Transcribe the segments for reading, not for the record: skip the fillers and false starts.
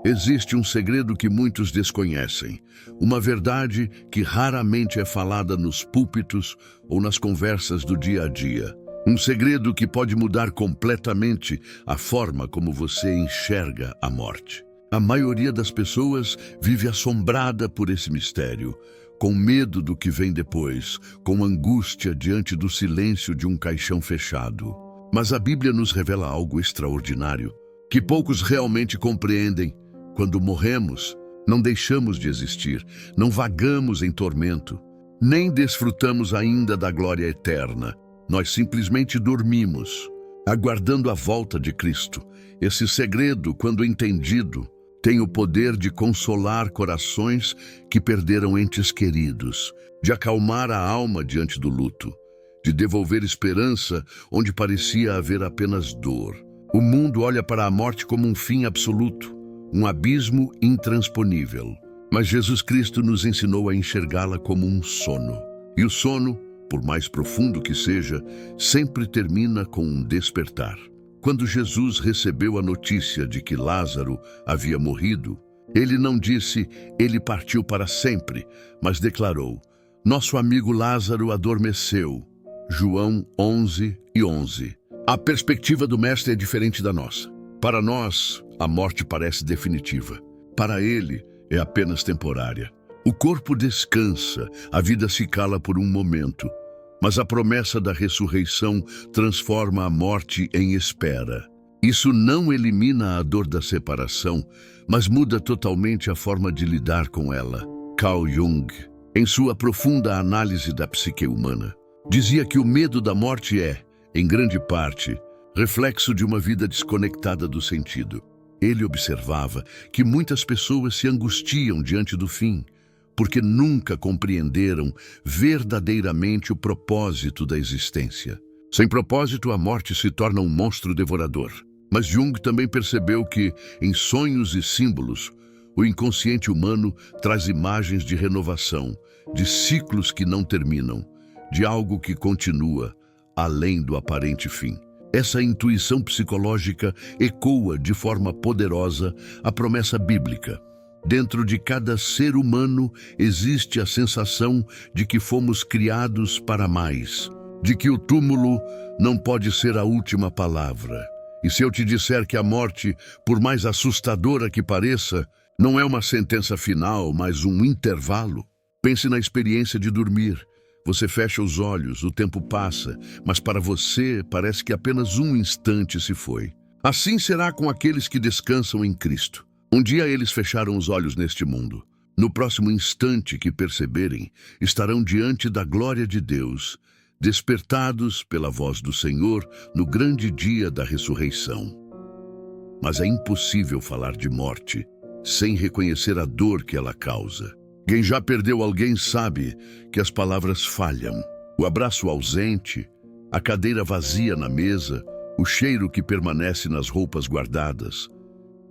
Existe um segredo que muitos desconhecem, uma verdade que raramente é falada nos púlpitos ou nas conversas do dia a dia. Um segredo que pode mudar completamente a forma como você enxerga a morte. A maioria das pessoas vive assombrada por esse mistério, com medo do que vem depois, com angústia diante do silêncio de um caixão fechado. Mas a Bíblia nos revela algo extraordinário, que poucos realmente compreendem. Quando morremos, não deixamos de existir, não vagamos em tormento, nem desfrutamos ainda da glória eterna. Nós simplesmente dormimos, aguardando a volta de Cristo. Esse segredo, quando entendido, tem o poder de consolar corações que perderam entes queridos, de acalmar a alma diante do luto, de devolver esperança onde parecia haver apenas dor. O mundo olha para a morte como um fim absoluto, um abismo intransponível. Mas Jesus Cristo nos ensinou a enxergá-la como um sono. E o sono, por mais profundo que seja, sempre termina com um despertar. Quando Jesus recebeu a notícia de que Lázaro havia morrido, ele não disse, ele partiu para sempre, mas declarou, nosso amigo Lázaro adormeceu. João 11:11. A perspectiva do Mestre é diferente da nossa. Para nós, a morte parece definitiva. Para ele, é apenas temporária. O corpo descansa, a vida se cala por um momento, mas a promessa da ressurreição transforma a morte em espera. Isso não elimina a dor da separação, mas muda totalmente a forma de lidar com ela. Carl Jung, em sua profunda análise da psique humana, dizia que o medo da morte é, em grande parte, reflexo de uma vida desconectada do sentido. Ele observava que muitas pessoas se angustiam diante do fim, porque nunca compreenderam verdadeiramente o propósito da existência. Sem propósito, a morte se torna um monstro devorador. Mas Jung também percebeu que, em sonhos e símbolos, o inconsciente humano traz imagens de renovação, de ciclos que não terminam, de algo que continua, além do aparente fim. Essa intuição psicológica ecoa de forma poderosa a promessa bíblica. Dentro de cada ser humano existe a sensação de que fomos criados para mais, de que o túmulo não pode ser a última palavra. E se eu te disser que a morte, por mais assustadora que pareça, não é uma sentença final, mas um intervalo? Pense na experiência de dormir. Você fecha os olhos, o tempo passa, mas para você parece que apenas um instante se foi. Assim será com aqueles que descansam em Cristo. Um dia eles fecharam os olhos neste mundo. No próximo instante que perceberem, estarão diante da glória de Deus, despertados pela voz do Senhor no grande dia da ressurreição. Mas é impossível falar de morte sem reconhecer a dor que ela causa. Quem já perdeu alguém sabe que as palavras falham. O abraço ausente, a cadeira vazia na mesa, o cheiro que permanece nas roupas guardadas.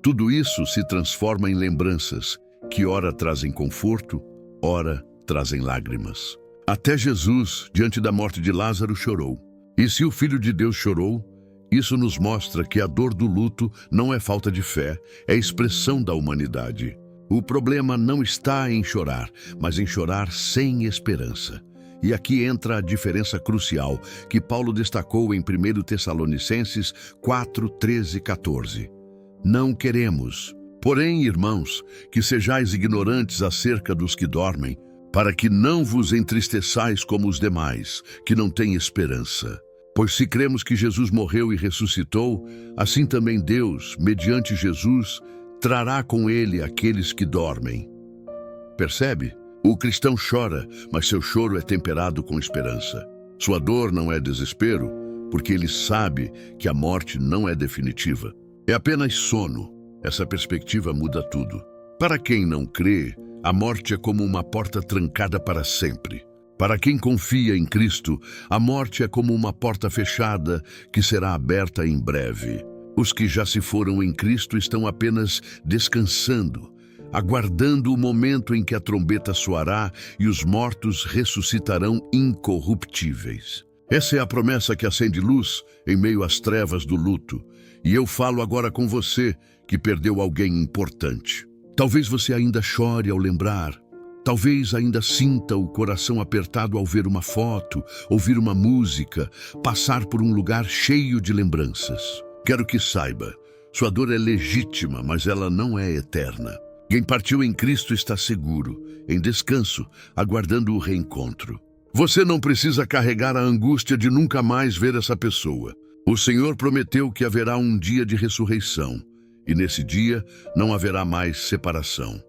Tudo isso se transforma em lembranças que ora trazem conforto, ora trazem lágrimas. Até Jesus, diante da morte de Lázaro, chorou. E se o Filho de Deus chorou, isso nos mostra que a dor do luto não é falta de fé, é expressão da humanidade. O problema não está em chorar, mas em chorar sem esperança. E aqui entra a diferença crucial que Paulo destacou em 1 Tessalonicenses 4, 13 e 14. Não queremos, porém, irmãos, que sejais ignorantes acerca dos que dormem, para que não vos entristeçais como os demais, que não têm esperança. Pois se cremos que Jesus morreu e ressuscitou, assim também Deus, mediante Jesus, trará com ele aqueles que dormem. Percebe? O cristão chora, mas seu choro é temperado com esperança. Sua dor não é desespero, porque ele sabe que a morte não é definitiva. É apenas sono. Essa perspectiva muda tudo. Para quem não crê, a morte é como uma porta trancada para sempre. Para quem confia em Cristo, a morte é como uma porta fechada que será aberta em breve. Os que já se foram em Cristo estão apenas descansando, aguardando o momento em que a trombeta soará e os mortos ressuscitarão incorruptíveis. Essa é a promessa que acende luz em meio às trevas do luto. E eu falo agora com você que perdeu alguém importante. Talvez você ainda chore ao lembrar. Talvez ainda sinta o coração apertado ao ver uma foto, ouvir uma música, passar por um lugar cheio de lembranças. Quero que saiba, sua dor é legítima, mas ela não é eterna. Quem partiu em Cristo está seguro, em descanso, aguardando o reencontro. Você não precisa carregar a angústia de nunca mais ver essa pessoa. O Senhor prometeu que haverá um dia de ressurreição, e nesse dia não haverá mais separação.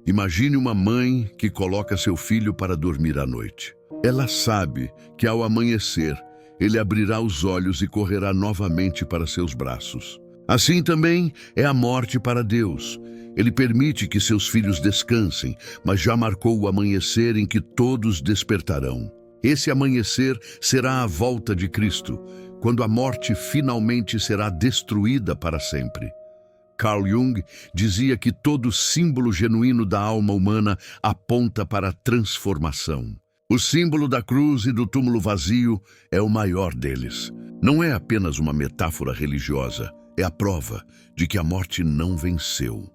Imagine uma mãe que coloca seu filho para dormir à noite. Ela sabe que ao amanhecer, ele abrirá os olhos e correrá novamente para seus braços. Assim também é a morte para Deus. Ele permite que seus filhos descansem, mas já marcou o amanhecer em que todos despertarão. Esse amanhecer será a volta de Cristo, quando a morte finalmente será destruída para sempre. Carl Jung dizia que todo símbolo genuíno da alma humana aponta para a transformação. O símbolo da cruz e do túmulo vazio é o maior deles. Não é apenas uma metáfora religiosa, é a prova de que a morte não venceu.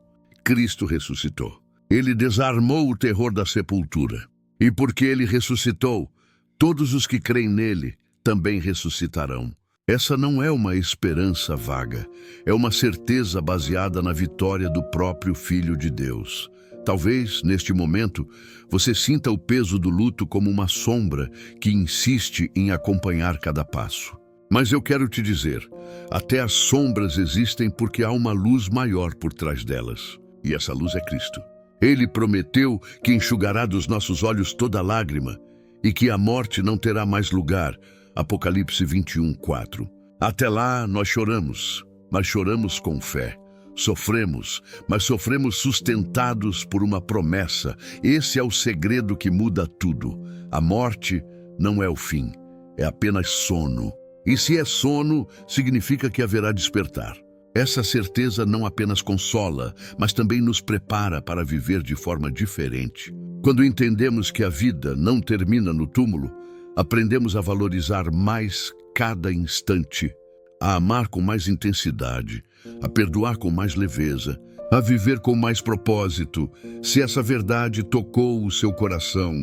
Cristo ressuscitou. Ele desarmou o terror da sepultura. E porque ele ressuscitou, todos os que creem nele também ressuscitarão. Essa não é uma esperança vaga, é uma certeza baseada na vitória do próprio Filho de Deus. Talvez, neste momento, você sinta o peso do luto como uma sombra que insiste em acompanhar cada passo. Mas eu quero te dizer, até as sombras existem porque há uma luz maior por trás delas. E essa luz é Cristo. Ele prometeu que enxugará dos nossos olhos toda lágrima e que a morte não terá mais lugar. Apocalipse 21:4. Até lá nós choramos, mas choramos com fé. Sofremos, mas sofremos sustentados por uma promessa. Esse é o segredo que muda tudo. A morte não é o fim, é apenas sono. E se é sono, significa que haverá despertar. Essa certeza não apenas consola, mas também nos prepara para viver de forma diferente. Quando entendemos que a vida não termina no túmulo, aprendemos a valorizar mais cada instante, a amar com mais intensidade, a perdoar com mais leveza, a viver com mais propósito. Se essa verdade tocou o seu coração,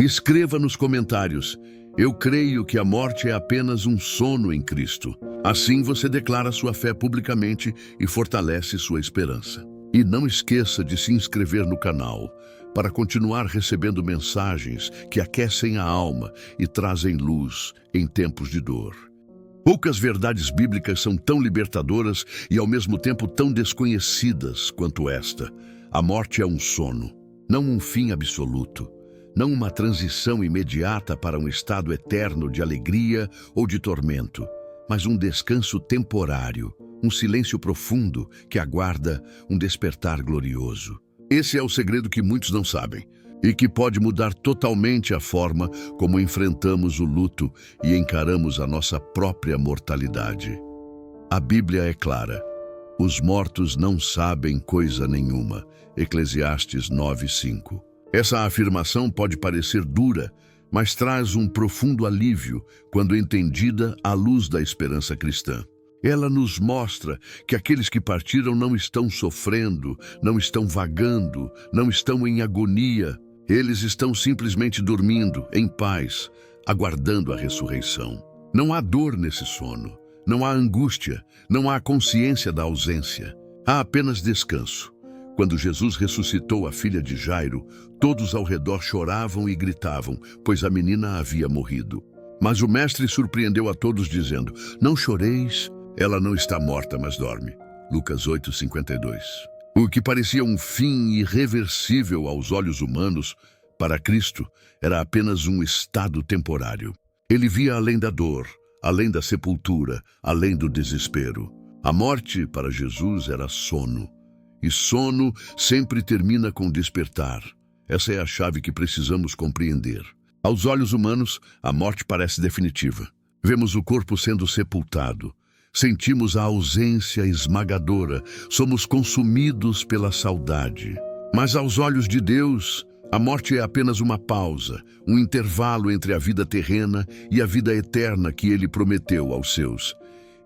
escreva nos comentários: eu creio que a morte é apenas um sono em Cristo. Assim você declara sua fé publicamente e fortalece sua esperança. E não esqueça de se inscrever no canal para continuar recebendo mensagens que aquecem a alma e trazem luz em tempos de dor. Poucas verdades bíblicas são tão libertadoras e ao mesmo tempo tão desconhecidas quanto esta. A morte é um sono, não um fim absoluto, não uma transição imediata para um estado eterno de alegria ou de tormento, mas um descanso temporário, um silêncio profundo que aguarda um despertar glorioso. Esse é o segredo que muitos não sabem e que pode mudar totalmente a forma como enfrentamos o luto e encaramos a nossa própria mortalidade. A Bíblia é clara: os mortos não sabem coisa nenhuma. Eclesiastes 9:5. Essa afirmação pode parecer dura, mas traz um profundo alívio quando entendida à luz da esperança cristã. Ela nos mostra que aqueles que partiram não estão sofrendo, não estão vagando, não estão em agonia. Eles estão simplesmente dormindo, em paz, aguardando a ressurreição. Não há dor nesse sono, não há angústia, não há consciência da ausência. Há apenas descanso. Quando Jesus ressuscitou a filha de Jairo, todos ao redor choravam e gritavam, pois a menina havia morrido. Mas o mestre surpreendeu a todos dizendo: não choreis, ela não está morta, mas dorme. Lucas 8:52. O que parecia um fim irreversível aos olhos humanos, para Cristo, era apenas um estado temporário. Ele via além da dor, além da sepultura, além do desespero. A morte, para Jesus, era sono. E sono sempre termina com despertar. Essa é a chave que precisamos compreender. Aos olhos humanos, a morte parece definitiva. Vemos o corpo sendo sepultado. Sentimos a ausência esmagadora. Somos consumidos pela saudade. Mas aos olhos de Deus, a morte é apenas uma pausa, um intervalo entre a vida terrena e a vida eterna que Ele prometeu aos seus.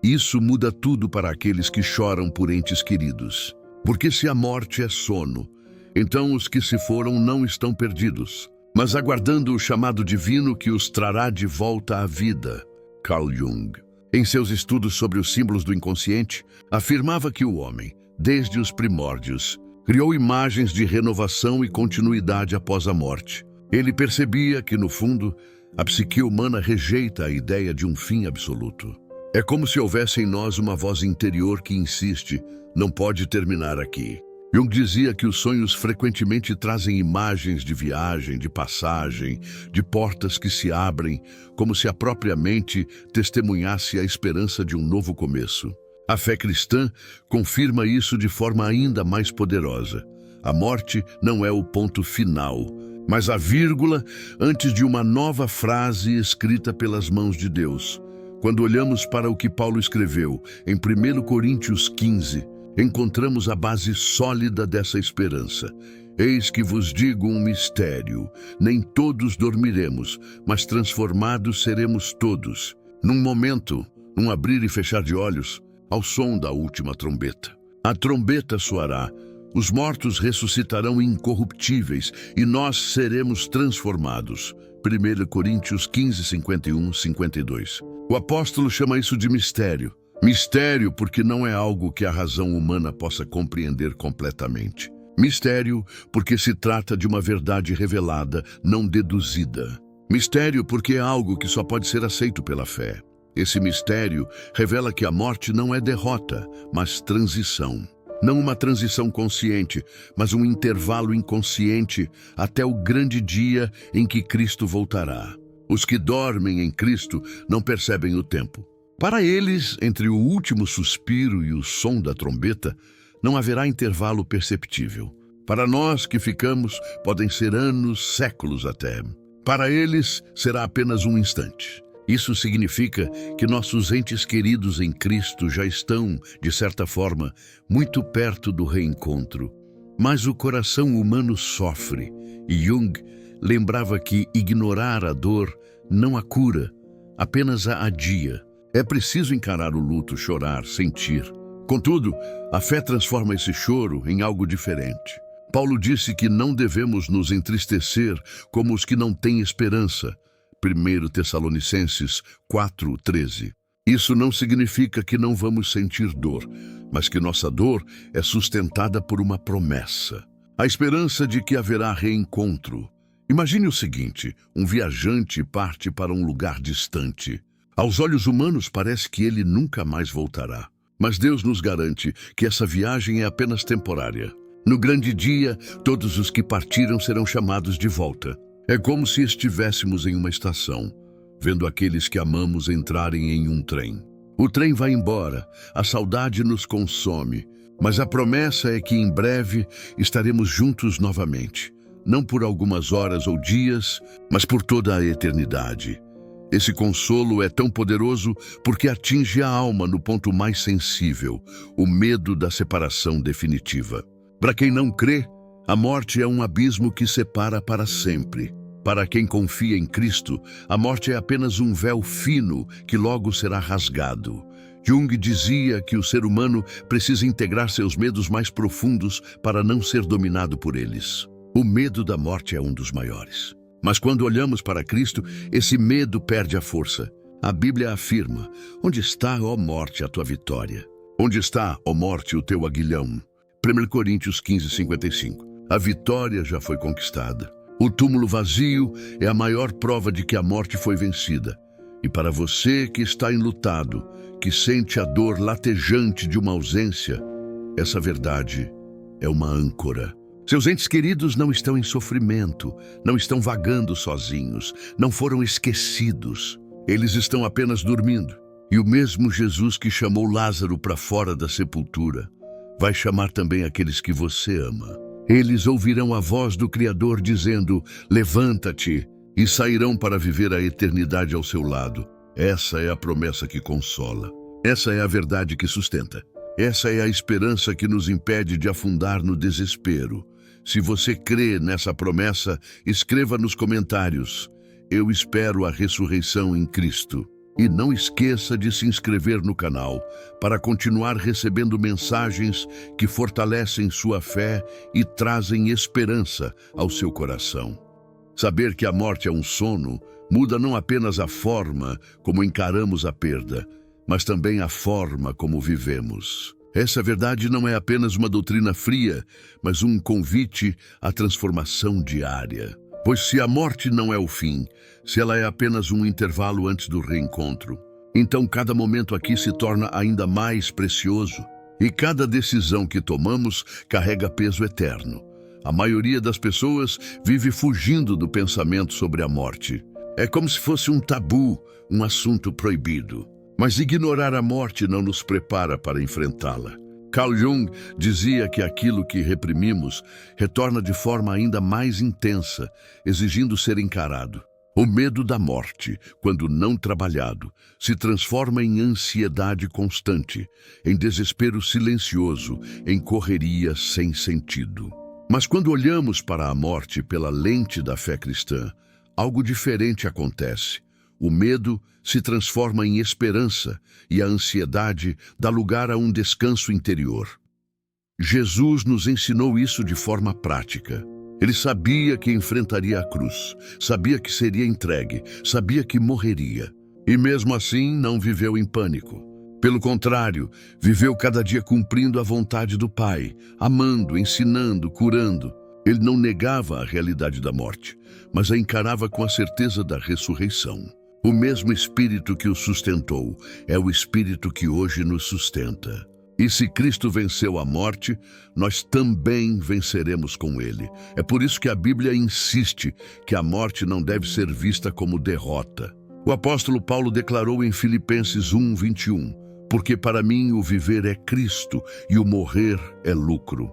Isso muda tudo para aqueles que choram por entes queridos. Porque se a morte é sono, então os que se foram não estão perdidos, mas aguardando o chamado divino que os trará de volta à vida. Carl Jung, em seus estudos sobre os símbolos do inconsciente, afirmava que o homem, desde os primórdios, criou imagens de renovação e continuidade após a morte. Ele percebia que, no fundo, a psique humana rejeita a ideia de um fim absoluto. É como se houvesse em nós uma voz interior que insiste: não pode terminar aqui. Jung dizia que os sonhos frequentemente trazem imagens de viagem, de passagem, de portas que se abrem, como se a própria mente testemunhasse a esperança de um novo começo. A fé cristã confirma isso de forma ainda mais poderosa. A morte não é o ponto final, mas a vírgula antes de uma nova frase escrita pelas mãos de Deus. Quando olhamos para o que Paulo escreveu em 1 Coríntios 15, encontramos a base sólida dessa esperança. Eis que vos digo um mistério: nem todos dormiremos, mas transformados seremos todos, num momento, num abrir e fechar de olhos, ao som da última trombeta. A trombeta soará, os mortos ressuscitarão incorruptíveis e nós seremos transformados. 1 Coríntios 15, 51, 52. O apóstolo chama isso de mistério. Mistério porque não é algo que a razão humana possa compreender completamente. Mistério porque se trata de uma verdade revelada, não deduzida. Mistério porque é algo que só pode ser aceito pela fé. Esse mistério revela que a morte não é derrota, mas transição. Não uma transição consciente, mas um intervalo inconsciente até o grande dia em que Cristo voltará. Os que dormem em Cristo não percebem o tempo. Para eles, entre o último suspiro e o som da trombeta, não haverá intervalo perceptível. Para nós que ficamos, podem ser anos, séculos até. Para eles, será apenas um instante. Isso significa que nossos entes queridos em Cristo já estão, de certa forma, muito perto do reencontro. Mas o coração humano sofre, e Jung lembrava que ignorar a dor não a cura, apenas a adia. É preciso encarar o luto, chorar, sentir. Contudo, a fé transforma esse choro em algo diferente. Paulo disse que não devemos nos entristecer como os que não têm esperança. 1 Tessalonicenses 4:13. Isso não significa que não vamos sentir dor, mas que nossa dor é sustentada por uma promessa. A esperança de que haverá reencontro. Imagine o seguinte: um viajante parte para um lugar distante. Aos olhos humanos parece que ele nunca mais voltará. Mas Deus nos garante que essa viagem é apenas temporária. No grande dia, todos os que partiram serão chamados de volta. É como se estivéssemos em uma estação, vendo aqueles que amamos entrarem em um trem. O trem vai embora, a saudade nos consome, mas a promessa é que em breve estaremos juntos novamente. Não por algumas horas ou dias, mas por toda a eternidade. Esse consolo é tão poderoso porque atinge a alma no ponto mais sensível, o medo da separação definitiva. Para quem não crê, a morte é um abismo que separa para sempre. Para quem confia em Cristo, a morte é apenas um véu fino que logo será rasgado. Jung dizia que o ser humano precisa integrar seus medos mais profundos para não ser dominado por eles. O medo da morte é um dos maiores. Mas quando olhamos para Cristo, esse medo perde a força. A Bíblia afirma: onde está, ó morte, a tua vitória? Onde está, ó morte, o teu aguilhão? 1 Coríntios 15, 55. A vitória já foi conquistada. O túmulo vazio é a maior prova de que a morte foi vencida. E para você que está enlutado, que sente a dor latejante de uma ausência, essa verdade é uma âncora. Seus entes queridos não estão em sofrimento, não estão vagando sozinhos, não foram esquecidos. Eles estão apenas dormindo. E o mesmo Jesus que chamou Lázaro para fora da sepultura vai chamar também aqueles que você ama. Eles ouvirão a voz do Criador dizendo: levanta-te, e sairão para viver a eternidade ao seu lado. Essa é a promessa que consola. Essa é a verdade que sustenta. Essa é a esperança que nos impede de afundar no desespero. Se você crê nessa promessa, escreva nos comentários: eu espero a ressurreição em Cristo. E não esqueça de se inscrever no canal para continuar recebendo mensagens que fortalecem sua fé e trazem esperança ao seu coração. Saber que a morte é um sono muda não apenas a forma como encaramos a perda, mas também a forma como vivemos. Essa verdade não é apenas uma doutrina fria, mas um convite à transformação diária. Pois se a morte não é o fim, se ela é apenas um intervalo antes do reencontro, então cada momento aqui se torna ainda mais precioso. E cada decisão que tomamos carrega peso eterno. A maioria das pessoas vive fugindo do pensamento sobre a morte. É como se fosse um tabu, um assunto proibido. Mas ignorar a morte não nos prepara para enfrentá-la. Carl Jung dizia que aquilo que reprimimos retorna de forma ainda mais intensa, exigindo ser encarado. O medo da morte, quando não trabalhado, se transforma em ansiedade constante, em desespero silencioso, em correria sem sentido. Mas quando olhamos para a morte pela lente da fé cristã, algo diferente acontece. O medo se transforma em esperança e a ansiedade dá lugar a um descanso interior. Jesus nos ensinou isso de forma prática. Ele sabia que enfrentaria a cruz, sabia que seria entregue, sabia que morreria. E mesmo assim não viveu em pânico. Pelo contrário, viveu cada dia cumprindo a vontade do Pai, amando, ensinando, curando. Ele não negava a realidade da morte, mas a encarava com a certeza da ressurreição. O mesmo Espírito que o sustentou é o Espírito que hoje nos sustenta. E se Cristo venceu a morte, nós também venceremos com Ele. É por isso que a Bíblia insiste que a morte não deve ser vista como derrota. O apóstolo Paulo declarou em Filipenses 1:21, porque para mim o viver é Cristo e o morrer é lucro.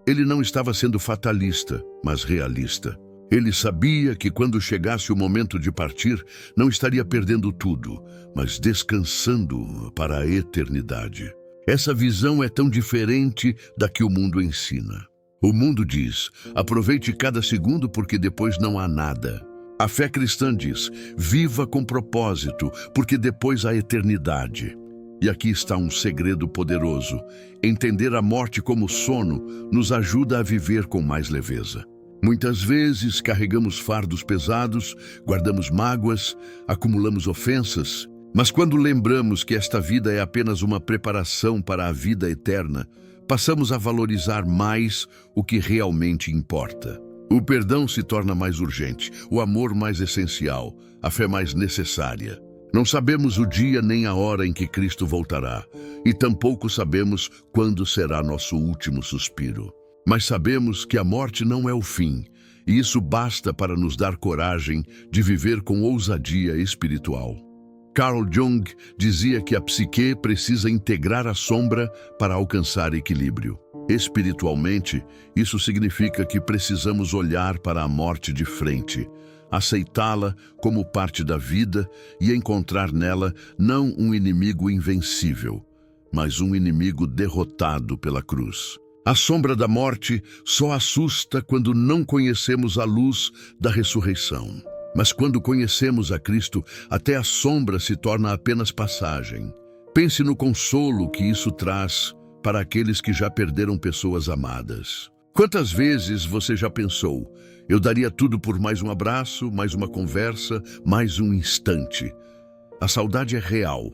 Ele não estava sendo fatalista, mas realista. Ele sabia que quando chegasse o momento de partir, não estaria perdendo tudo, mas descansando para a eternidade. Essa visão é tão diferente da que o mundo ensina. O mundo diz, aproveite cada segundo porque depois não há nada. A fé cristã diz, viva com propósito, porque depois há eternidade. E aqui está um segredo poderoso. Entender a morte como sono nos ajuda a viver com mais leveza. Muitas vezes carregamos fardos pesados, guardamos mágoas, acumulamos ofensas, mas quando lembramos que esta vida é apenas uma preparação para a vida eterna, passamos a valorizar mais o que realmente importa. O perdão se torna mais urgente, o amor mais essencial, a fé mais necessária. Não sabemos o dia nem a hora em que Cristo voltará, e tampouco sabemos quando será nosso último suspiro. Mas sabemos que a morte não é o fim, e isso basta para nos dar coragem de viver com ousadia espiritual. Carl Jung dizia que a psique precisa integrar a sombra para alcançar equilíbrio. Espiritualmente, isso significa que precisamos olhar para a morte de frente, aceitá-la como parte da vida e encontrar nela não um inimigo invencível, mas um inimigo derrotado pela cruz. A sombra da morte só assusta quando não conhecemos a luz da ressurreição. Mas quando conhecemos a Cristo, até a sombra se torna apenas passagem. Pense no consolo que isso traz para aqueles que já perderam pessoas amadas. Quantas vezes você já pensou, eu daria tudo por mais um abraço, mais uma conversa, mais um instante? A saudade é real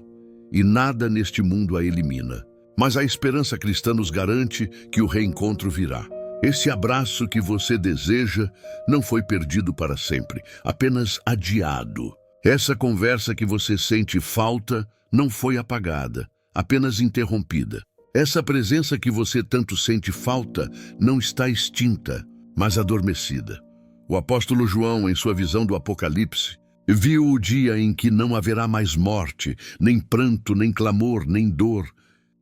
e nada neste mundo a elimina. Mas a esperança cristã nos garante que o reencontro virá. Esse abraço que você deseja não foi perdido para sempre, apenas adiado. Essa conversa que você sente falta não foi apagada, apenas interrompida. Essa presença que você tanto sente falta não está extinta, mas adormecida. O apóstolo João, em sua visão do Apocalipse, viu o dia em que não haverá mais morte, nem pranto, nem clamor, nem dor,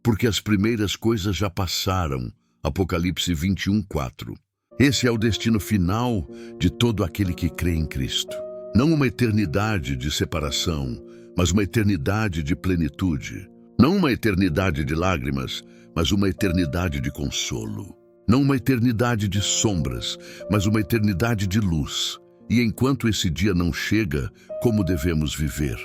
porque as primeiras coisas já passaram. Apocalipse 21:4. Esse é o destino final de todo aquele que crê em Cristo. Não uma eternidade de separação, mas uma eternidade de plenitude. Não uma eternidade de lágrimas, mas uma eternidade de consolo. Não uma eternidade de sombras, mas uma eternidade de luz. E enquanto esse dia não chega, como devemos viver?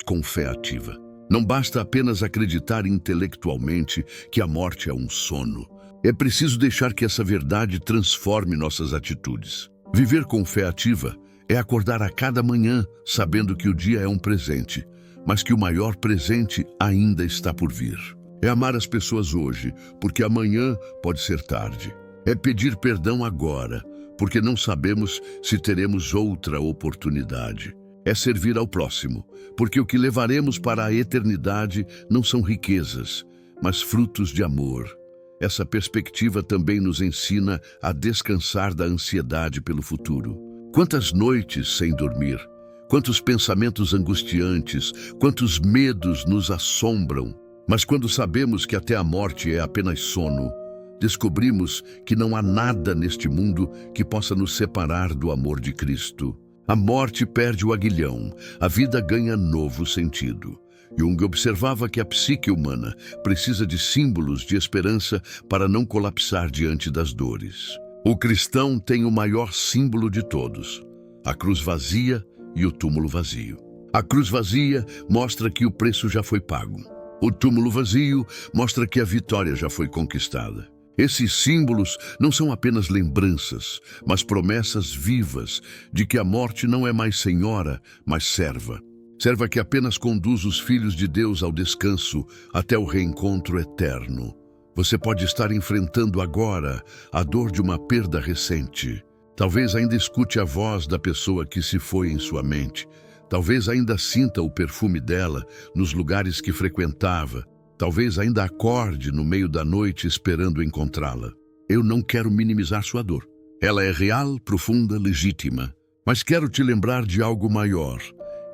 com fé ativa. Não basta apenas acreditar intelectualmente que a morte é um sono. É preciso deixar que essa verdade transforme nossas atitudes. Viver com fé ativa é acordar a cada manhã sabendo que o dia é um presente, mas que o maior presente ainda está por vir. É amar as pessoas hoje, porque amanhã pode ser tarde. É pedir perdão agora, porque não sabemos se teremos outra oportunidade. É servir ao próximo, porque o que levaremos para a eternidade não são riquezas, mas frutos de amor. Essa perspectiva também nos ensina a descansar da ansiedade pelo futuro. Quantas noites sem dormir, quantos pensamentos angustiantes, quantos medos nos assombram. Mas quando sabemos que até a morte é apenas sono, descobrimos que não há nada neste mundo que possa nos separar do amor de Cristo. A morte perde o aguilhão, a vida ganha novo sentido. Jung observava que a psique humana precisa de símbolos de esperança para não colapsar diante das dores. O cristão tem o maior símbolo de todos, a cruz vazia e o túmulo vazio. A cruz vazia mostra que o preço já foi pago. O túmulo vazio mostra que a vitória já foi conquistada. Esses símbolos não são apenas lembranças, mas promessas vivas de que a morte não é mais senhora, mas serva. Serva que apenas conduz os filhos de Deus ao descanso até o reencontro eterno. Você pode estar enfrentando agora a dor de uma perda recente. Talvez ainda escute a voz da pessoa que se foi em sua mente. Talvez ainda sinta o perfume dela nos lugares que frequentava. Talvez ainda acorde no meio da noite esperando encontrá-la. Eu não quero minimizar sua dor. Ela é real, profunda, legítima. Mas quero te lembrar de algo maior.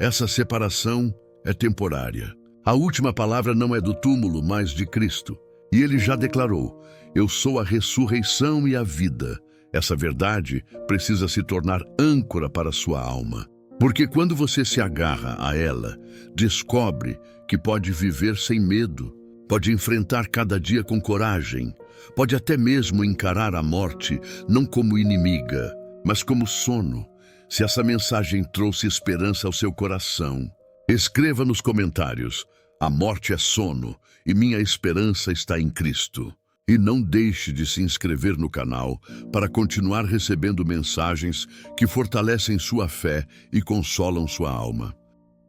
Essa separação é temporária. A última palavra não é do túmulo, mas de Cristo. E ele já declarou: eu sou a ressurreição e a vida. Essa verdade precisa se tornar âncora para a sua alma. Porque quando você se agarra a ela, descobre que pode viver sem medo, pode enfrentar cada dia com coragem, pode até mesmo encarar a morte não como inimiga, mas como sono. Se essa mensagem trouxe esperança ao seu coração, escreva nos comentários: a morte é sono e minha esperança está em Cristo. E não deixe de se inscrever no canal para continuar recebendo mensagens que fortalecem sua fé e consolam sua alma.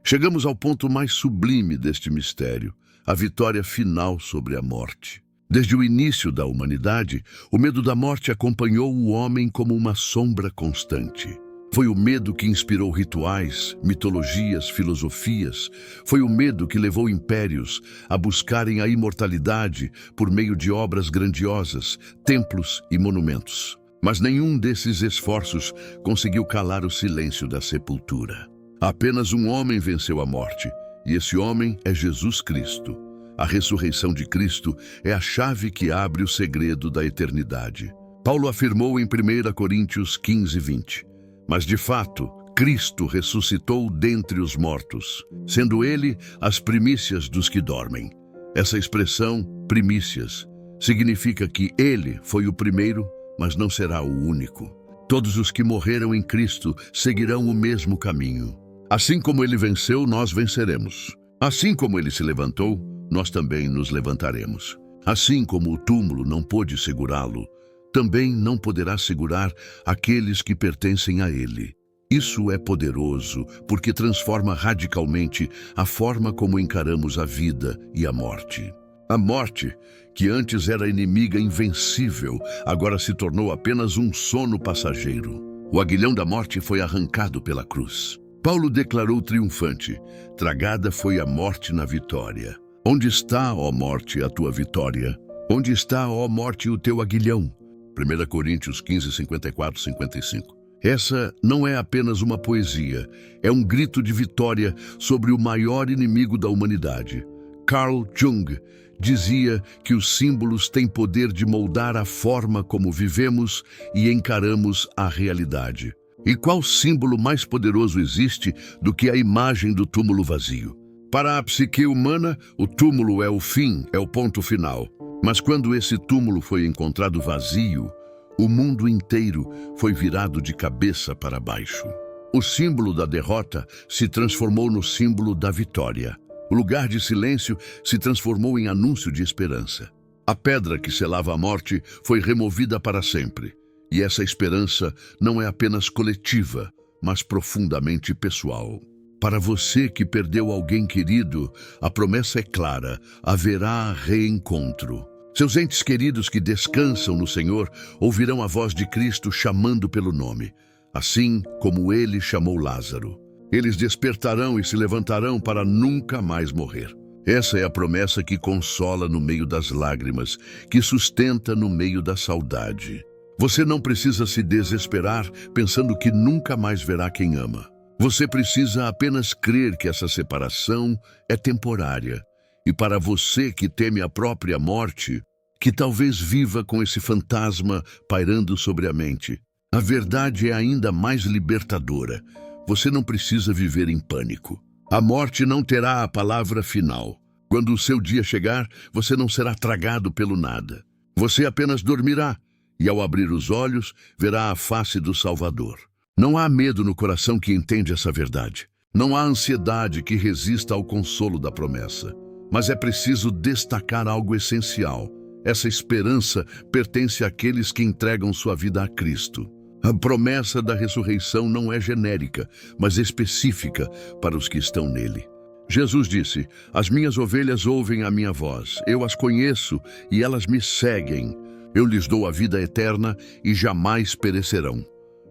Chegamos ao ponto mais sublime deste mistério, a vitória final sobre a morte. Desde o início da humanidade, o medo da morte acompanhou o homem como uma sombra constante. Foi o medo que inspirou rituais, mitologias, filosofias. Foi o medo que levou impérios a buscarem a imortalidade por meio de obras grandiosas, templos e monumentos. Mas nenhum desses esforços conseguiu calar o silêncio da sepultura. Apenas um homem venceu a morte, e esse homem é Jesus Cristo. A ressurreição de Cristo é a chave que abre o segredo da eternidade. Paulo afirmou em 1 Coríntios 15:20. Mas, de fato, Cristo ressuscitou dentre os mortos, sendo ele as primícias dos que dormem. Essa expressão, primícias, significa que ele foi o primeiro, mas não será o único. Todos os que morreram em Cristo seguirão o mesmo caminho. Assim como ele venceu, nós venceremos. Assim como ele se levantou, nós também nos levantaremos. Assim como o túmulo não pôde segurá-lo, também não poderá segurar aqueles que pertencem a ele. Isso é poderoso, porque transforma radicalmente a forma como encaramos a vida e a morte. A morte, que antes era inimiga invencível, agora se tornou apenas um sono passageiro. O aguilhão da morte foi arrancado pela cruz. Paulo declarou triunfante: tragada foi a morte na vitória. Onde está, ó morte, a tua vitória? Onde está, ó morte, o teu aguilhão? 1 Coríntios 15, 54, 55. Essa não é apenas uma poesia, é um grito de vitória sobre o maior inimigo da humanidade. Carl Jung dizia que os símbolos têm poder de moldar a forma como vivemos e encaramos a realidade. E qual símbolo mais poderoso existe do que a imagem do túmulo vazio? Para a psique humana, o túmulo é o fim, é o ponto final. Mas quando esse túmulo foi encontrado vazio, o mundo inteiro foi virado de cabeça para baixo. O símbolo da derrota se transformou no símbolo da vitória. O lugar de silêncio se transformou em anúncio de esperança. A pedra que selava a morte foi removida para sempre. E essa esperança não é apenas coletiva, mas profundamente pessoal. Para você que perdeu alguém querido, a promessa é clara: haverá reencontro. Seus entes queridos que descansam no Senhor ouvirão a voz de Cristo chamando pelo nome, assim como ele chamou Lázaro. Eles despertarão e se levantarão para nunca mais morrer. Essa é a promessa que consola no meio das lágrimas, que sustenta no meio da saudade. Você não precisa se desesperar pensando que nunca mais verá quem ama. Você precisa apenas crer que essa separação é temporária. E para você que teme a própria morte, que talvez viva com esse fantasma pairando sobre a mente, a verdade é ainda mais libertadora. Você não precisa viver em pânico. A morte não terá a palavra final. Quando o seu dia chegar, você não será tragado pelo nada. Você apenas dormirá e, ao abrir os olhos, verá a face do Salvador. Não há medo no coração que entende essa verdade. Não há ansiedade que resista ao consolo da promessa. Mas é preciso destacar algo essencial. Essa esperança pertence àqueles que entregam sua vida a Cristo. A promessa da ressurreição não é genérica, mas específica para os que estão nele. Jesus disse: "As minhas ovelhas ouvem a minha voz, eu as conheço e elas me seguem. Eu lhes dou a vida eterna e jamais perecerão."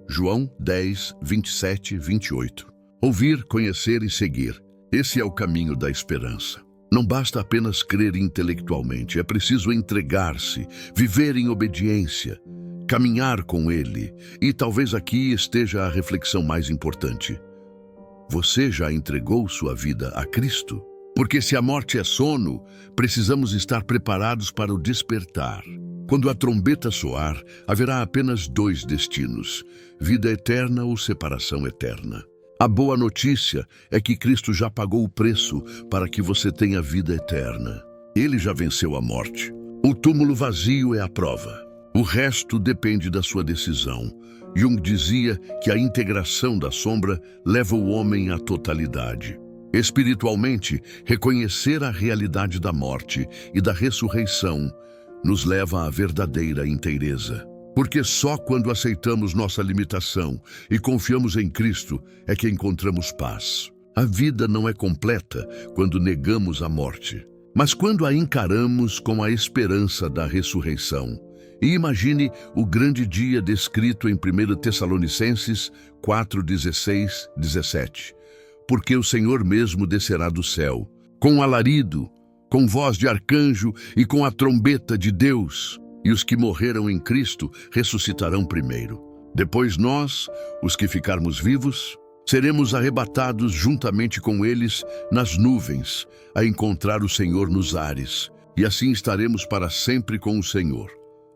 João 10, 27, 28. Ouvir, conhecer e seguir. Esse é o caminho da esperança. Não basta apenas crer intelectualmente, é preciso entregar-se, viver em obediência, caminhar com Ele. E talvez aqui esteja a reflexão mais importante. Você já entregou sua vida a Cristo? Porque se a morte é sono, precisamos estar preparados para o despertar. Quando a trombeta soar, haverá apenas dois destinos: vida eterna ou separação eterna. A boa notícia é que Cristo já pagou o preço para que você tenha vida eterna. Ele já venceu a morte. O túmulo vazio é a prova. O resto depende da sua decisão. Jung dizia que a integração da sombra leva o homem à totalidade. Espiritualmente, reconhecer a realidade da morte e da ressurreição nos leva à verdadeira inteireza. Porque só quando aceitamos nossa limitação e confiamos em Cristo é que encontramos paz. A vida não é completa quando negamos a morte, mas quando a encaramos com a esperança da ressurreição. E imagine o grande dia descrito em 1 Tessalonicenses 4, 16, 17. Porque o Senhor mesmo descerá do céu, com alarido, com voz de arcanjo e com a trombeta de Deus. E os que morreram em Cristo ressuscitarão primeiro. Depois nós, os que ficarmos vivos, seremos arrebatados juntamente com eles nas nuvens, a encontrar o Senhor nos ares. E assim estaremos para sempre com o Senhor.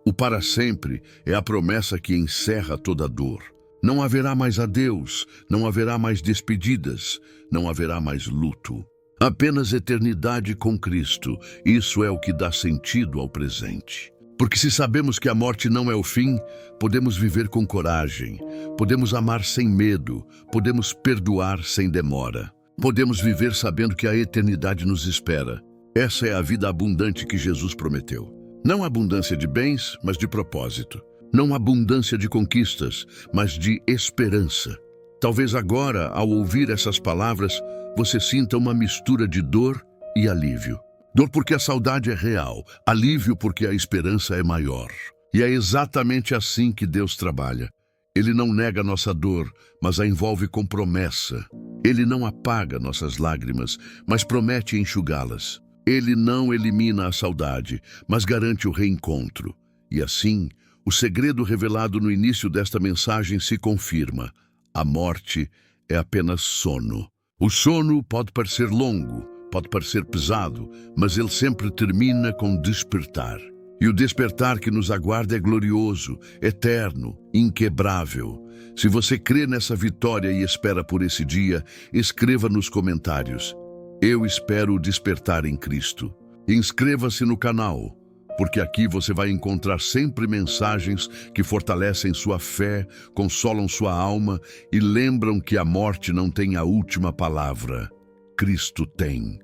O para sempre é a promessa que encerra toda dor. Não haverá mais adeus, não haverá mais despedidas, não haverá mais luto. Apenas eternidade com Cristo. Isso é o que dá sentido ao presente. Porque se sabemos que a morte não é o fim, podemos viver com coragem, podemos amar sem medo, podemos perdoar sem demora. Podemos viver sabendo que a eternidade nos espera. Essa é a vida abundante que Jesus prometeu. Não abundância de bens, mas de propósito. Não abundância de conquistas, mas de esperança. Talvez agora, ao ouvir essas palavras, você sinta uma mistura de dor e alívio. Dor porque a saudade é real, alívio porque a esperança é maior. E é exatamente assim que Deus trabalha. Ele não nega nossa dor, mas a envolve com promessa. Ele não apaga nossas lágrimas, mas promete enxugá-las. Ele não elimina a saudade, mas garante o reencontro. E assim, o segredo revelado no início desta mensagem se confirma. A morte é apenas sono. O sono pode parecer longo, pode parecer pesado, mas ele sempre termina com despertar. E o despertar que nos aguarda é glorioso, eterno, inquebrável. Se você crê nessa vitória e espera por esse dia, escreva nos comentários: "Eu espero o despertar em Cristo." Inscreva-se no canal, porque aqui você vai encontrar sempre mensagens que fortalecem sua fé, consolam sua alma e lembram que a morte não tem a última palavra. Cristo tem.